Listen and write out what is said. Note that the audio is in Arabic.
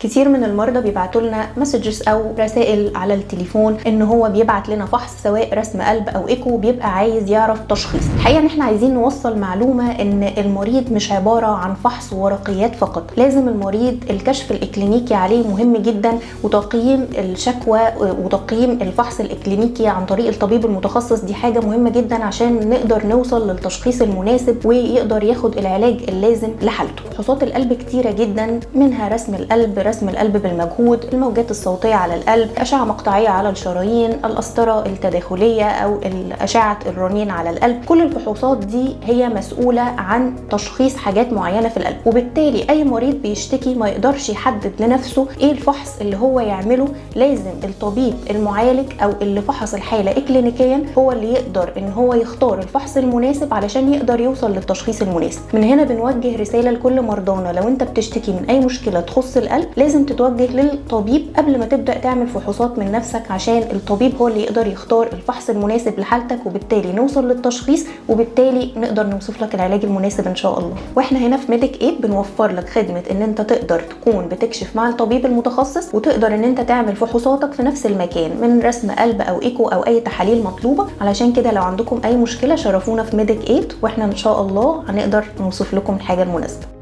كتير من المرضى بيبعتوا لنا مسجز او رسائل على التليفون ان هو بيبعت لنا فحص سواء رسم قلب او ايكو، بيبقى عايز يعرف تشخيص. الحقيقه ان احنا عايزين نوصل معلومه ان المريض مش عباره عن فحص ورقيات فقط، لازم المريض الكشف الاكلينيكي عليه مهم جدا، وتقييم الشكوى وتقييم الفحص الاكلينيكي عن طريق الطبيب المتخصص دي حاجه مهمه جدا عشان نقدر نوصل للتشخيص المناسب ويقدر ياخد العلاج اللازم لحالته. فحوصات القلب كتيره جدا، منها رسم القلب بالمجهود، الموجات الصوتية على القلب، أشعة مقطعية على الشرايين، القسطرة التداخلية أو أشعة الرنين على القلب. كل الفحوصات دي هي مسؤولة عن تشخيص حاجات معينة في القلب، وبالتالي أي مريض بيشتكي ما يقدرش يحدد لنفسه إيه الفحص اللي هو يعمله. لازم الطبيب المعالج أو اللي فحص الحالة إكلينيكيا هو اللي يقدر إن هو يختار الفحص المناسب علشان يقدر يوصل للتشخيص المناسب. من هنا بنوجه رسالة لكل مرضانا، لو أنت بتشتكي من أي مشكلة تخص القلب لازم تتوجه للطبيب قبل ما تبدأ تعمل فحوصات من نفسك، عشان الطبيب هو اللي يقدر يختار الفحص المناسب لحالتك، وبالتالي نوصل للتشخيص وبالتالي نقدر نوصف لك العلاج المناسب ان شاء الله. واحنا هنا في ميديك ايد بنوفر لك خدمة ان انت تقدر تكون بتكشف مع الطبيب المتخصص، وتقدر ان انت تعمل فحوصاتك في نفس المكان من رسم قلب او ايكو او اي تحاليل مطلوبة. علشان كده لو عندكم اي مشكلة شرفونا في ميديك ايد، واحنا ان شاء الله هنقدر نوصف لكم الحاجة المناسبة.